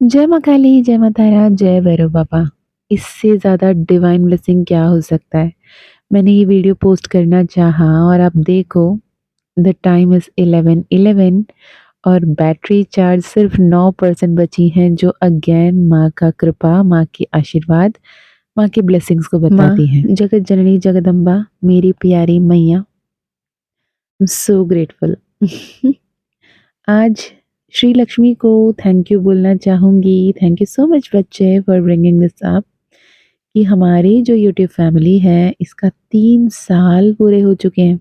जय माँ काली, जय माँ तारा, जय भैरव बाबा। इससे ज़्यादा डिवाइन ब्लेसिंग क्या हो सकता है? मैंने ये वीडियो पोस्ट करना चाहा और आप देखो द टाइम इज़ 11:11 और बैटरी चार्ज सिर्फ 9% बची हैं जो अगेन माँ का कृपा, माँ की आशीर्वाद, माँ की ब्लेसिंग्स को बताती हैं। जगत जननी जगदम्बा मेरी प्यारी मैया, सो ग्रेटफुल। आज श्री लक्ष्मी को थैंक यू बोलना चाहूँगी। थैंक यू सो मच बच्चे फॉर ब्रिंगिंग दिस अप कि हमारी जो यूट्यूब फैमिली है इसका 3 साल पूरे हो चुके हैं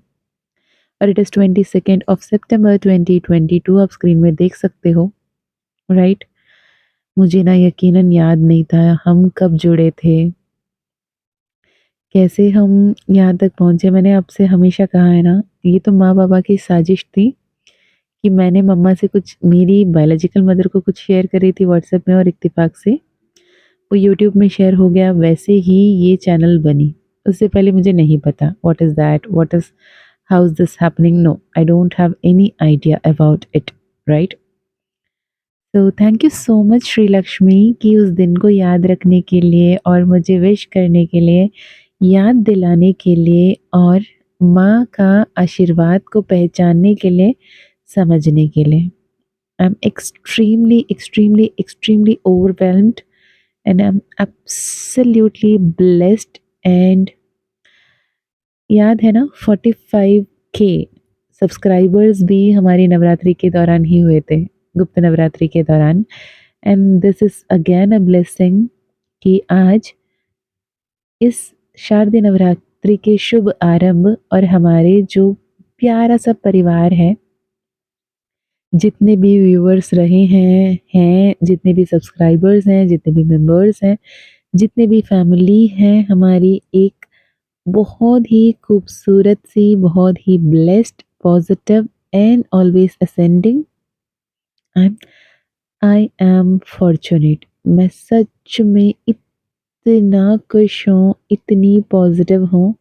और इट इज़ 22nd ऑफ सितंबर 2022 आप स्क्रीन में देख सकते हो, राइट? मुझे ना यकीनन याद नहीं था हम कब जुड़े थे, कैसे हम यहाँ तक पहुँचे। मैंने आपसे हमेशा कहा है ना, ये तो माँ-बाबा की साजिश थी कि मैंने मम्मा से कुछ मेरी बायोलॉजिकल मदर को कुछ शेयर करी थी व्हाट्सएप में और इत्तेफाक से वो यूट्यूब में शेयर हो गया, वैसे ही ये चैनल बनी। उससे पहले मुझे नहीं पता what is that, what is how is this happening, no I don't have any idea about it, right? तो thank you so much Shri Lakshmi कि उस दिन को याद रखने के लिए और मुझे विश करने के लिए, याद दिलाने के लिए और माँ का आशीर्वाद को पहचानने के लिए, समझने के लिए। I am extremely, extremely, extremely overwhelmed and I'm absolutely blessed and याद है ना 45K सब्सक्राइबर्स भी हमारी नवरात्रि के दौरान ही हुए थे, गुप्त नवरात्रि के दौरान। And this is again a blessing कि आज इस शारदीय नवरात्रि के शुभ आरंभ और हमारे जो प्यारा सा परिवार है, जितने भी व्यूअर्स रहे हैं, जितने भी सब्सक्राइबर्स हैं, जितने भी मेंबर्स हैं, जितने भी फैमिली हैं हमारी, एक बहुत ही खूबसूरत सी, बहुत ही blessed, positive and always ascending. I I am fortunate. मैं सच में इतना खुश हूँ, इतनी पॉजिटिव हूँ।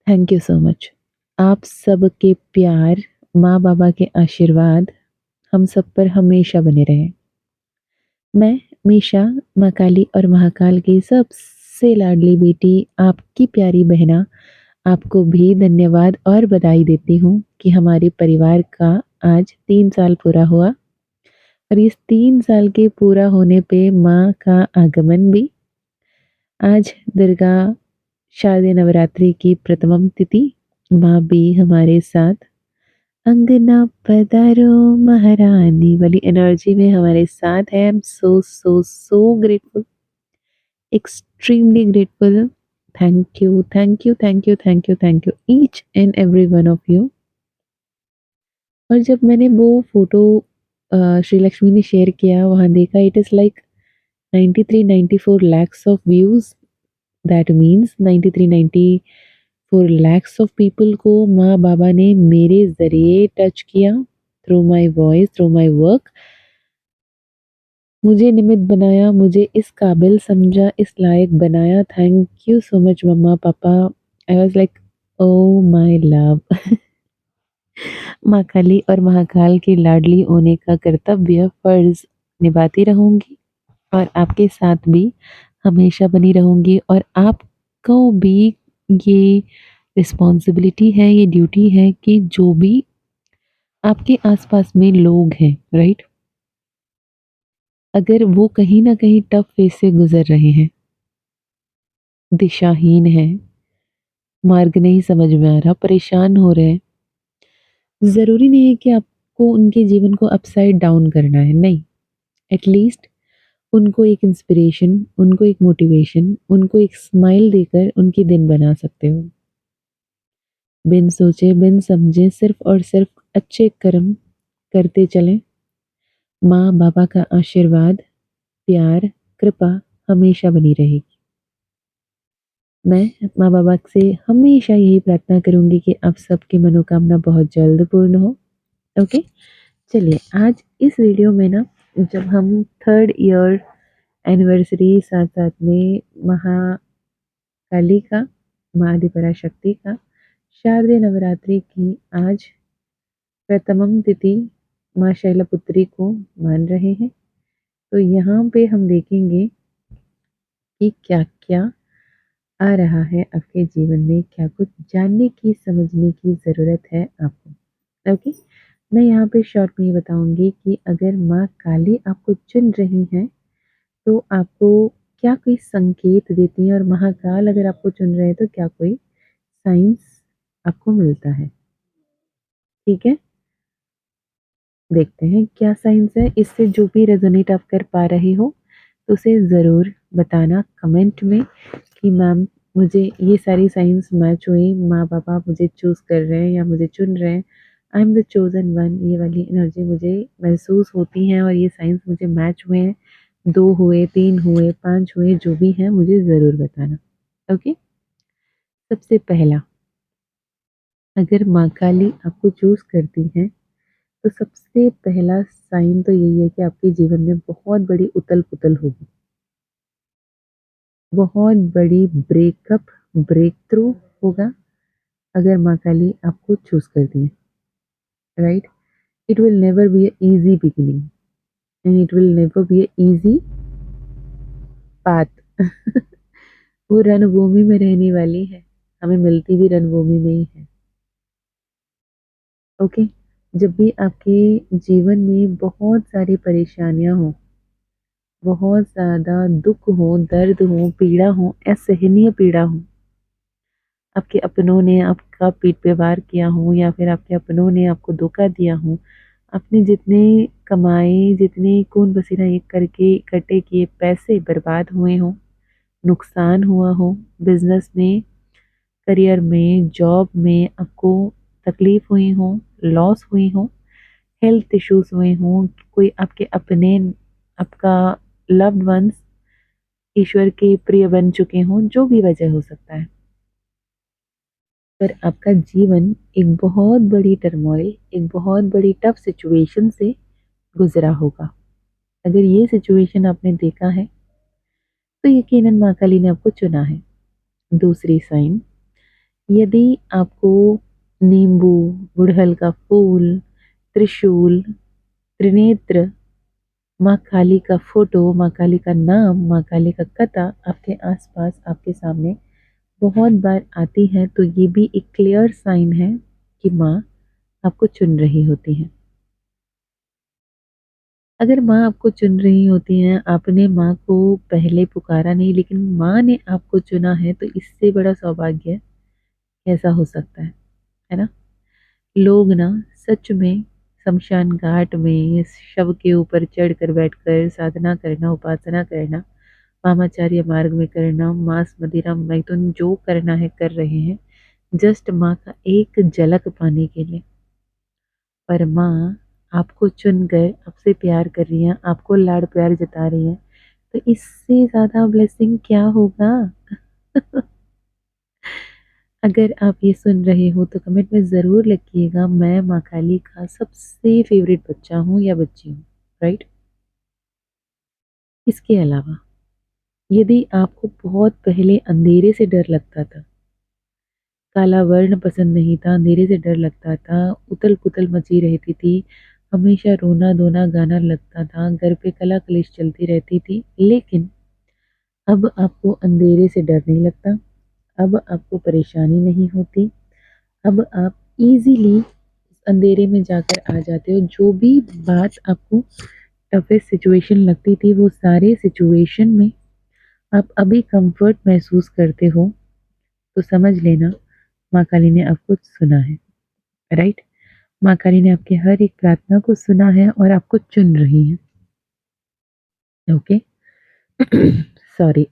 Thank you so much. आप सबके प्यार, माँ बाबा के आशीर्वाद हम सब पर हमेशा बने रहें। मैं मीशा, माँ काली और महाकाल की सबसे लाडली बेटी, आपकी प्यारी बहना, आपको भी धन्यवाद और बधाई देती हूँ कि हमारे परिवार का आज 3 साल पूरा हुआ और इस 3 साल के पूरा होने पे माँ का आगमन भी। आज दुर्गा शारदीय नवरात्रि की प्रथम तिथि, माँ भी हमारे साथ अंगना पधारो महारानी वाली एनर्जी में हमारे साथ है। I am so so so grateful, extremely grateful. Thank you, thank you, thank you, thank you, thank you each and every one of you. और जब मैंने वो फ़ोटो श्री लक्ष्मी ने शेयर किया, वहाँ देखा it is like 93-94 lakhs of views. That means 93-94 lakhs of people को माँ-बाबा ने मेरे ज़रिए टच किया, through my voice, through my work. मुझे निमित्त बनाया, मुझे इस काबिल समझा, इस लायक बनाया। थैंक यू सो मच मम्मा, पापा। I was like oh my love. माँ काली और महाकाल की लाडली होने का कर्तव्य, फ़र्ज़ निभाती रहूँगी और आपके साथ भी हमेशा बनी रहूँगी और आपको भी ये रिस्पॉन्सिबिलिटी है, ये ड्यूटी है कि जो भी आपके आस-पास में लोग हैं, राइट? अगर वो कहीं न कहीं टफ़ फ़ेज़ से गुज़र रहे हैं, दिशाहीन हैं, मार्ग नहीं समझ में आ रहा, परेशान हो रहे हैं, ज़रूरी नहीं है कि आपको उनके जीवन को अपसाइड डाउन करना है, नहीं। एट लीस्ट उनको एक इंस्पिरेशन, उनको एक मोटिवेशन, उनको एक स्माइल देकर उनकी दिन बना सकते हो। बिन सोचे, बिन समझे सिर्फ़ और सिर्फ़ अच्छे कर्म करते चलें। माँ-बाबा का आशीर्वाद, प्यार, कृपा हमेशा बनी रहेगी। मैं माँ-बाबा से हमेशा यही प्रार्थना करूँगी कि आप सबकी मनोकामना बहुत जल्द पूर्ण हो। ओके? चलिए आज इस वीडियो में ना, जब हम 3rd ईयर एनिवर्सरी साथ-साथ में महाकाली का, माँ आदिपराशक्ति का, शारदीय नवरात्रि की आज प्रथमम तिथि माँ शैलपुत्री को मान रहे हैं। तो यहाँ पे हम देखेंगे कि क्या-क्या आ रहा है आपके जीवन में, क्या कुछ जानने की, समझने की ज़रूरत है आपको। ओके? मैं यहाँ पे शॉर्ट में ये बताऊँगी कि अगर माँ काली आपको चुन रही हैं, तो आपको क्या कोई संकेत देती हैं और महाकाल अगर आपको चुन रहे हैं, तो क्या कोई साइंस आपको मिलता है। ठीक है? देखते हैं क्या साइंस है। इससे जो भी रेज़ोनेट आप कर पा रहे हो, तो उसे ज़रूर बताना कमेंट में कि मैम मुझे ये सारी साइंस मैच हुई, माँ-पापा मुझे चूज़ कर रहे हैं या मुझे चुन रहे हैं। I am the chosen one, ये वाली एनर्जी मुझे महसूस होती है और ये साइंस मुझे मैच हुए हैं। 2 हुए, 3 हुए, 5 हुए, जो भी हैं मुझे ज़रूर बताना। ओके? सबसे पहला, अगर माँ काली आपको चूज़ करती हैं, तो सबसे पहला साइन तो यही है कि आपके जीवन में बहुत बड़ी उथल-पुथल होगी। बहुत बड़ी ब्रेकअप, ब्रेक थ्रू होगा अगर माँ काली आपको चूज़ करती हैं, right? It will never be a easy beginning and it will never be a easy path. वो रणभूमि में रहने वाली है, हमें मिलती भी रणभूमि में ही है, ओके? जब भी आपके जीवन में बहुत सारी परेशानियाँ हों, बहुत ज़्यादा दुःख हो, दर्द हो, पीड़ा हो, असहनीय पीड़ा हो, आपके अपनों ने आपका पीठ पे वार किया हो या फिर आपके अपनों ने आपको धोखा दिया हो, आपने जितने कमाए, जितने खून पसीना एक करके इकट्ठे किए पैसे बर्बाद हुए हों, नुकसान हुआ हो, बिज़नेस में, करियर में, जॉब में आपको तकलीफ़ हुई हो, लॉस हुई हो, हेल्थ इश्यूज़ हुए हों, कोई आपके अपने आपका लव्ड वन्स ईश्वर के प्रिय बन चुके हों, जो भी वजह हो सकता है। पर आपका जीवन एक बहुत बड़ी टर्मॉइल, एक बहुत बड़ी टफ सिचुएशन से गुज़रा होगा। अगर ये सिचुएशन आपने देखा है, तो यकीनन माँ काली ने आपको चुना है। दूसरी साइन, यदि आपको नींबू, गुड़हल का फूल, त्रिशूल, त्रिनेत्र, माँ काली का फ़ोटो, माँ काली का नाम, माँ काली का कथा आपके आस-पास, आपके सामने बहुत बार आती है, तो ये भी एक क्लियर साइन है कि माँ आपको चुन रही होती हैं। अगर माँ आपको चुन रही होती हैं, आपने माँ को पहले पुकारा नहीं लेकिन माँ ने आपको चुना है, तो इससे बड़ा सौभाग्य कैसा हो सकता है ना? लोग ना सच में शमशान घाट में शव के ऊपर चढ़कर बैठकर साधना करना, उपासना करना, वामाचार्य मार्ग में करना, मांस, मदिरा, मैथुन जो करना है कर रहे हैं, जस्ट माँ का एक झलक पाने के लिए। पर माँ आपको चुनकर आपसे प्यार कर रही हैं, आपको लाड प्यार जता रही हैं, तो इससे ज़्यादा ब्लेसिंग क्या होगा? अगर आप ये सुन रहे हो तो कमेंट में ज़रूर लिखिएगा, मैं माँ काली का सबसे फ़ेवरेट बच्चा हूँ या बच्ची हूँ, राइट? इसके अलावा यदि आपको बहुत पहले अंधेरे से डर लगता था, काला वर्ण पसंद नहीं था, अंधेरे से डर लगता था, उथल-पुथल मची रहती थी, हमेशा रोना-धोना गाना लगता था, घर पे कला-कलिश चलती रहती थी, लेकिन अब आपको अंधेरे से डर नहीं लगता, अब आपको परेशानी नहीं होती, अब आप ईज़िली अंधेरे में जाकर आ जाते हो, जो भी बात आपको टफ़ेस्ट सिचुएशन लगती थी, वो सारे सिचुएशन में आप अभी कम्फ़र्ट महसूस करते हो, तो समझ लेना माँ काली ने आपको सुना है, राइट? माँ काली ने आपकी हर एक प्रार्थना को सुना है और आपको चुन रही हैं, ओके? सॉरी।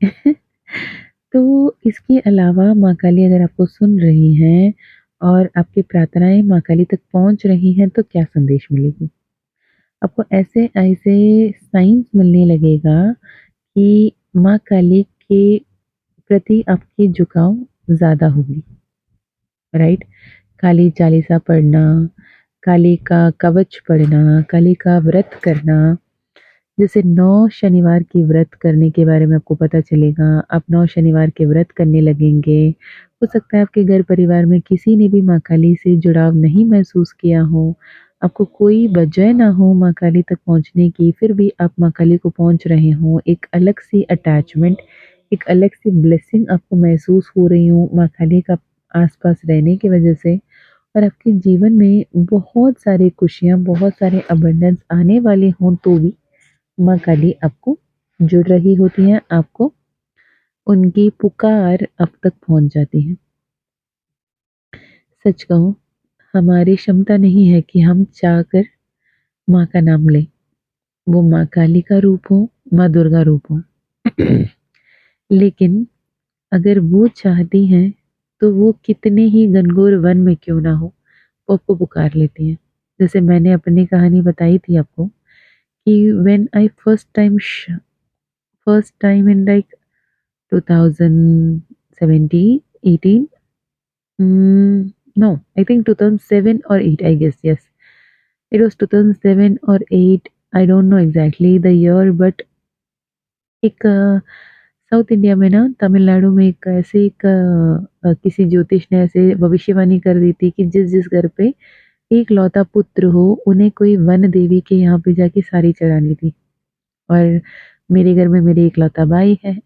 तो इसके अलावा माँ काली अगर आपको सुन रही हैं और आपकी प्रार्थनाएँ माँ काली तक पहुँच रही हैं, तो क्या संदेश मिलेगी? आपको ऐसे-ऐसे साइन्स मिलने लगेगा कि माँ काली के प्रति आपकी झुकाव ज़्यादा होगी, राइट? काली चालीसा पढ़ना, काली का कवच पढ़ना, काली का व्रत करना, जैसे 9 शनिवार की व्रत करने के बारे में आपको पता चलेगा, आप 9 शनिवार के व्रत करने लगेंगे। हो सकता है आपके घर परिवार में किसी ने भी माँ काली से जुड़ाव नहीं महसूस किया हो, आपको कोई वजह ना हो माँ काली तक पहुँचने की, फिर भी आप माँ काली को पहुँच रहे हों, एक अलग सी अटैचमेंट, एक अलग सी ब्लेसिंग आपको महसूस हो रही हो माँ काली का आस-पास रहने की वजह से, और आपके जीवन में बहुत सारी खुशियाँ, बहुत सारे अबंडेंस आने वाले हों तो भी माँ काली आपको जुड़ रही होती हैं, आपको उनकी पुकार अब तक पहुँच जाती है। सच कहूँ, हमारी क्षमता नहीं है कि हम चाहकर माँ का नाम लें। वो माँ काली का रूप हो, माँ दुर्गा रूप हो। लेकिन अगर वो चाहती हैं, तो वो कितने ही घनघोर वन में क्यों ना हो, वो आपको पुकार लेती हैं। जैसे मैंने अपनी कहानी बताई थी आपको कि when I first time in like 2017, 18, no, I think 2007 or 8, I guess, yes. It was 2007 or 8, I don't know exactly the year, but एक साउथ इंडिया में ना तमिलनाडु में एक ऐसे एक किसी ज्योतिष ने ऐसे भविष्यवाणी कर दी थी कि जिस-जिस घर पे एक लौता पुत्र हो, उन्हें कोई वन देवी के यहाँ पे जाके साड़ी चढ़ानी थी। और मेरे घर में मेरे इकलौता भाई है।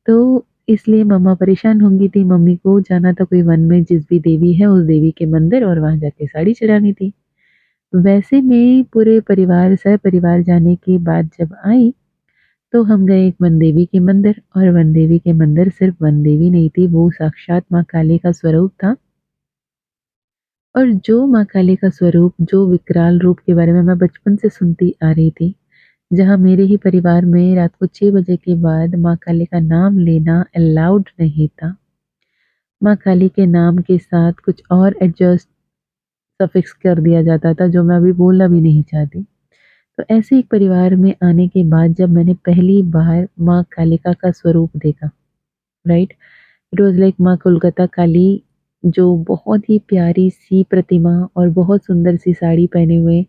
तो इसलिए मम्मा परेशान हो गई थी, मम्मी को जाना था कोई वन में जिस भी देवी है उस देवी के मंदिर और वहाँ जाके साड़ी चढ़ानी थी। वैसे में पूरे परिवार सह-परिवार जाने के बाद जब आई, तो हम गए एक वनदेवी के मंदिर, और वनदेवी के मंदिर सिर्फ वनदेवी नहीं थी, वो साक्षात माँ काली का स्वरूप था। और जो माँ काली का स्वरूप, जो विकराल रूप के बारे में मैं बचपन से सुनती आ रही थी, जहाँ मेरे ही परिवार में रात को 6 बजे के बाद माँ काली का नाम लेना अलाउड नहीं था। माँ काली के नाम के साथ कुछ और एडजस्ट सफिक्स कर दिया जाता था, जो मैं अभी बोलना भी नहीं चाहती। तो ऐसे एक परिवार में आने के बाद जब मैंने पहली बार माँ कालिका का स्वरूप देखा, राइट? इट वाज़ लाइक माँ कोलकाता काली, जो बहुत ही प्यारी-सी प्रतिमा और बहुत सुंदर-सी साड़ी पहने हुए,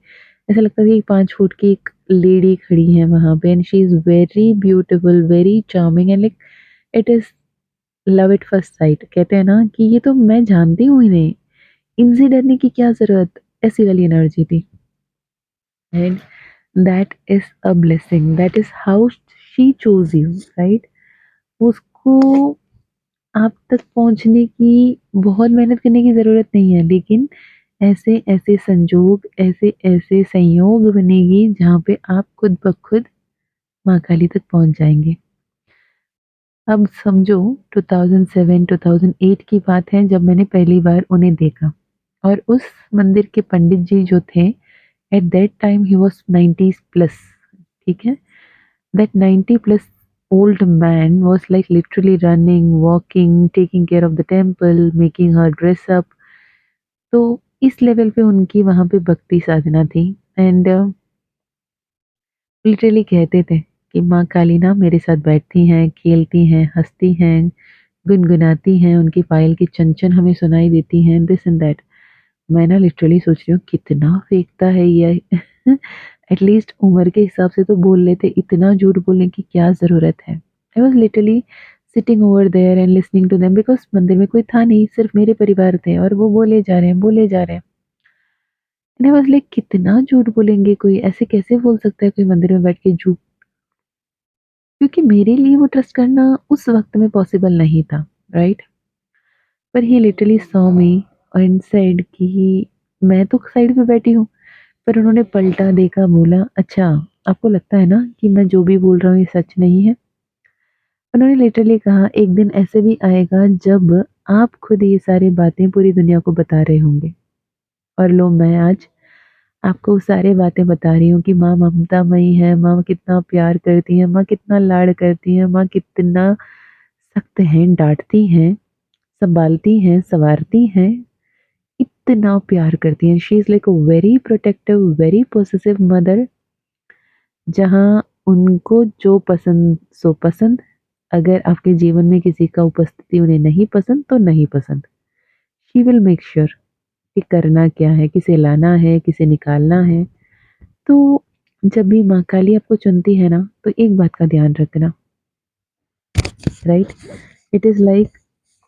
ऐसा लगता था कि 5 फुट की एक लेडी खड़ी है वहाँ पे, and she is very beautiful, very charming, and like it is love at first sight. कहते हैं ना कि ये तो मैं जानती हूँ इन्हें, इनसे डरने की क्या ज़रूरत? ऐसी वाली एनर्जी थी। And that is a blessing, that is how she chose you, right? उसको आप तक पहुँचने की बहुत मेहनत करने की ज़रूरत नहीं है, लेकिन ऐसे-ऐसे संजोग, ऐसे-ऐसे संयोग बनेगी जहाँ पे आप खुद ब खुद माँ काली तक पहुँच जाएँगे। अब समझो 2007-2008 की बात है जब मैंने पहली बार उन्हें देखा, और उस मंदिर के पंडित जी जो थे, at that time he was 90s plus, ठीक है? That 90 plus old man was like literally running, walking, taking care of the temple, making her dress up. तो इस लेवल पे उनकी वहाँ पे भक्ति साधना थी, एंड लिटरली कहते थे कि माँ काली ना मेरे साथ बैठती हैं, खेलती हैं, हँसती हैं, गुनगुनाती हैं, उनकी पायल की चंचन हमें सुनाई देती हैं, दिस एंड दैट। मैं ना लिटरली सोच रही हूँ कितना फेंकता है ये। एटलीस्ट उम्र के हिसाब से तो बोल लेते, इतना झूठ बोलने की क्या ज़रूरत है? I was literally sitting over there and listening to them, because मंदिर में कोई था नहीं, सिर्फ मेरे परिवार थे और वो बोले जा रहे हैं, बोले जा रहे हैं। एंड आई वाज़ लाइक कितना झूठ बोलेंगे कोई, ऐसे कैसे बोल सकता है कोई मंदिर में बैठ के झूठ? क्योंकि मेरे लिए वो ट्रस्ट करना उस वक़्त में पॉसिबल नहीं था, राइट? पर he literally saw me and said कि मैं तो साइड पे बैठी हूँ। फिर उन्होंने पलटा, देखा, बोला, "अच्छा, आपको लगता है ना कि मैं जो भी बोल रहा हूँ ये सच नहीं है?" उन्होंने लिटरली कहा, "एक दिन ऐसे भी आएगा जब आप खुद ये सारी बातें पूरी दुनिया को बता रहे होंगे।" और लो मैं आज आपको वो सारी बातें बता रही हूँ कि माँ ममतामयी है, माँ कितना प्यार करती हैं, माँ कितना लाड करती हैं, माँ कितना सख्त हैं, डाँटती हैं, सँभालती हैं, सँवारती हैं, इतना प्यार करती हैं। She is like a very protective, very possessive mother, जहाँ उनको जो पसंद सो पसंद, अगर आपके जीवन में किसी का उपस्थिति उन्हें नहीं पसंद तो नहीं पसंद। शी विल मेक श्योर कि करना क्या है, किसे लाना है, किसे निकालना है। तो जब भी माँ काली आपको चुनती है ना, तो एक बात का ध्यान रखना, राइट? इट इज़ लाइक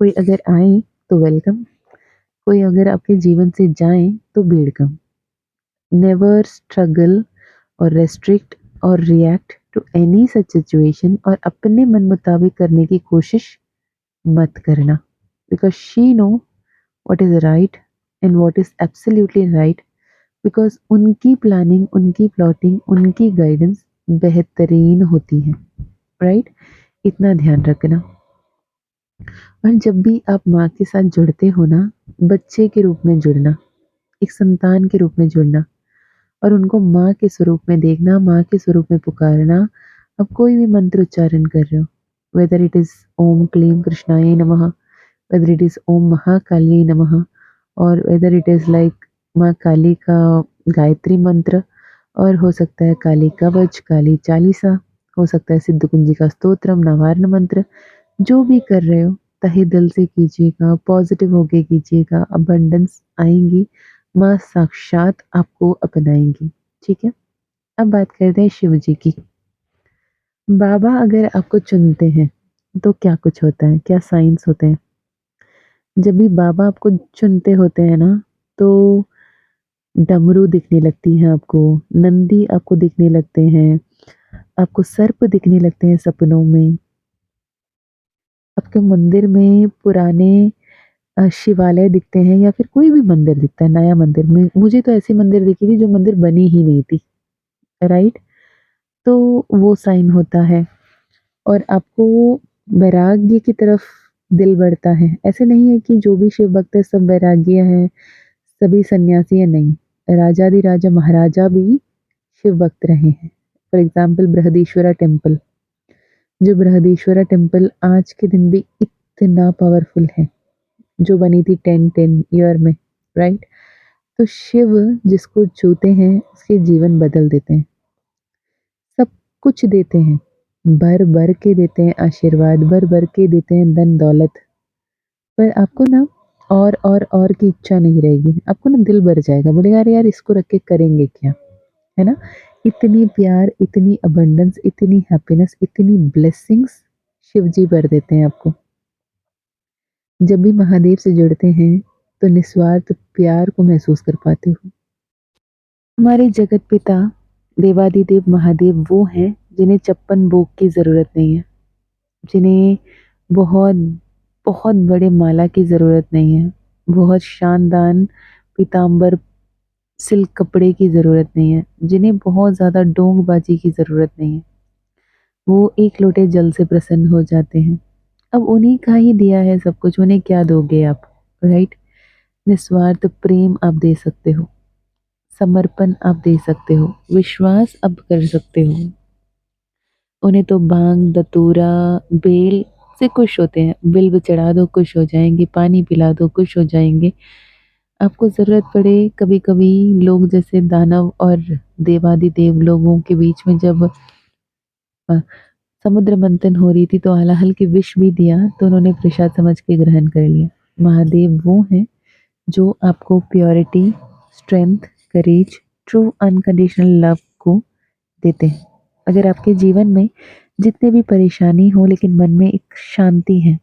कोई अगर आए तो वेलकम, कोई अगर आपके जीवन से जाए तो वेलकम। नेवर स्ट्रगल और रेस्ट्रिक्ट और react to any such situation, और अपने मन मुताबिक करने की कोशिश मत करना, because she know what is right and what is absolutely right, because उनकी प्लानिंग, उनकी प्लॉटिंग, उनकी गाइडेंस बेहतरीन होती है, राइट? इतना ध्यान रखना। और जब भी आप माँ के साथ जुड़ते हो ना, बच्चे के रूप में जुड़ना, एक संतान के रूप में जुड़ना, और उनको माँ के स्वरूप में देखना, माँ के स्वरूप में पुकारना। अब कोई भी मंत्र उच्चारण कर रहे हो, वेदर इट इज ओम क्लीम कृष्णाय नमः, वेदर इट इज ओम महाकाली नमः, और वेदर इट इज लाइक माँ काली का गायत्री मंत्र, और हो सकता है काली कवच, काली चालीसा, हो सकता है सिद्ध कुंजी का स्तोत्रम, नवार्ण मंत्र, जो भी कर रहे हो तहे दिल से कीजिएगा, पॉजिटिव होके कीजिएगा, अबंडेंस आएंगी, माँ साक्षात आपको अपनाएंगी। ठीक है, अब बात करते हैं शिव जी की। बाबा अगर आपको चुनते हैं तो क्या कुछ होता है, क्या साइंस होते हैं? जब भी बाबा आपको चुनते होते हैं ना, तो डमरू दिखने लगती हैं आपको, नंदी आपको दिखने लगते हैं, आपको सर्प दिखने लगते हैं सपनों में, आपके मंदिर में पुराने शिवालय दिखते हैं, या फिर कोई भी मंदिर दिखता है, नया मंदिर में। मुझे तो ऐसी मंदिर दिखी थी जो मंदिर बनी ही नहीं थी, राइट? तो वो साइन होता है। और आपको वैराग्य की तरफ दिल बढ़ता है। ऐसे नहीं है कि जो भी शिव भक्त है सब वैराग्य हैं, सभी सन्यासी हैं, नहीं। राजाधिराजा महाराजा भी शिव भक्त रहे हैं। फॉर एग्जाम्पल बृहदीश्वरा टेम्पल, जो बृहदीश्वरा टेम्पल आज के दिन भी इतना पावरफुल है, जो बनी थी 1010 ईयर में, राइट? तो शिव जिसको छूते हैं उसके जीवन बदल देते हैं, सब कुछ देते हैं, भर भर के देते हैं आशीर्वाद, भर भर के देते हैं धन दौलत। पर आपको ना और की इच्छा नहीं रहेगी, आपको ना दिल भर जाएगा, बोलेगा अरे यार इसको रख के करेंगे क्या, है ना? इतनी प्यार, इतनी अबंडेंस, इतनी हैप्पीनेस, इतनी ब्लेसिंग्स शिव जी भर देते हैं आपको। जब भी महादेव से जुड़ते हैं तो निस्वार्थ प्यार को महसूस कर पाते हो। हमारे जगत पिता देवादिदेव महादेव वो हैं जिन्हें 56 भोग की ज़रूरत नहीं है, जिन्हें बहुत बहुत बड़े माला की ज़रूरत नहीं है, बहुत शानदार पीताम्बर सिल्क कपड़े की ज़रूरत नहीं है, जिन्हें बहुत ज़्यादा डोंगबाजी की ज़रूरत नहीं है। वो एक लोटे जल से प्रसन्न हो जाते हैं। अब उन्हीं का ही दिया है सब कुछ, उन्हें क्या दोगे आप, राइट? निस्वार्थ प्रेम आप दे सकते हो, समर्पण आप दे सकते हो, विश्वास आप कर सकते हो। उन्हें तो भांग, धतूरा, बेल से खुश होते हैं। बिल्व चढ़ा दो खुश हो जाएंगे, पानी पिला दो खुश हो जाएंगे। आपको ज़रूरत पड़े कभी-कभी, लोग जैसे दानव और देवादिदेव लोगों के बीच में जब अ, समुद्र मंथन हो रही थी तो हलाहल की विष भी दिया, तो उन्होंने प्रसाद समझ के ग्रहण कर लिया। महादेव वो हैं जो आपको प्योरिटी, स्ट्रेंथ, करेज, ट्रू अनकंडीशनल लव को देते हैं। अगर आपके जीवन में जितने भी परेशानी हो लेकिन मन में एक शांति है,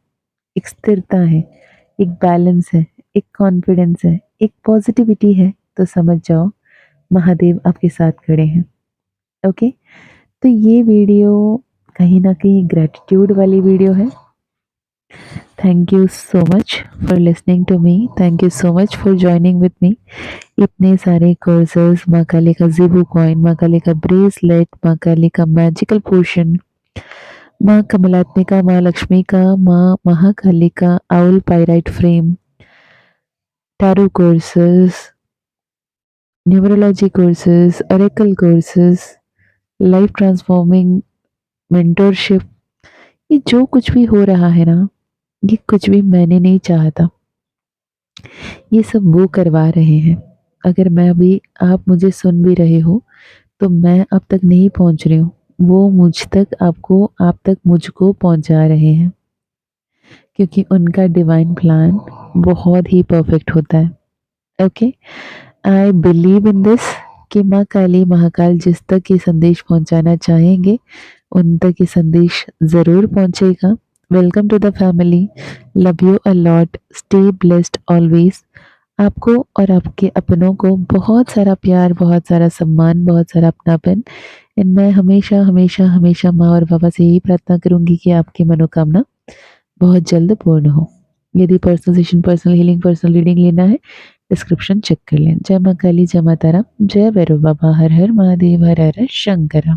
एक स्थिरता है, एक बैलेंस है, एक कॉन्फिडेंस है, एक पॉजिटिविटी है, तो समझ जाओ महादेव आपके साथ खड़े हैं। ओके, तो ये वीडियो कहीं ना कहीं ग्रेटिट्यूड वाली वीडियो है। Thank you so much for listening to me, thank you so much for joining with me. इतने सारे कोर्सेज, माँ काली का ज़ीबू कॉइन, माँ काली का ब्रेसलेट, माँ काली का मैजिकल पोशन, माँ कमलात्मिका, माँ लक्ष्मी का, माँ महाकाली का owl pyrite frame, tarot courses, numerology courses, Oracle courses, life transforming mentorship, ये जो कुछ भी हो रहा है ना, ये कुछ भी मैंने नहीं चाहा था, ये सब वो करवा रहे हैं। अगर मैं अभी, आप मुझे सुन भी रहे हो, तो मैं अब तक नहीं पहुंच रही हूँ, वो मुझ तक, आपको, आप तक मुझको पहुंचा रहे हैं, क्योंकि उनका डिवाइन प्लान बहुत ही परफेक्ट होता है। Okay, I believe in this कि माँ काली महाकाल जिस तक ये संदेश पहुंचाना चाहेंगे उन तक ये संदेश ज़रूर पहुंचेगा। Welcome to the family, love you a lot, stay blessed always. आपको और आपके अपनों को बहुत सारा प्यार, बहुत सारा सम्मान, बहुत सारा अपनापन। एंड मैं हमेशा, हमेशा, हमेशा माँ और पापा से यही प्रार्थना करूँगी कि आपकी मनोकामना बहुत जल्द पूर्ण हो। यदि personal session, personal healing, personal reading लेना है, डिस्क्रिप्शन चेक कर लें। जय माँ काली, जय माँ तारा, जय भैरव बाबा, हर हर महादेव, हर हर शंकर।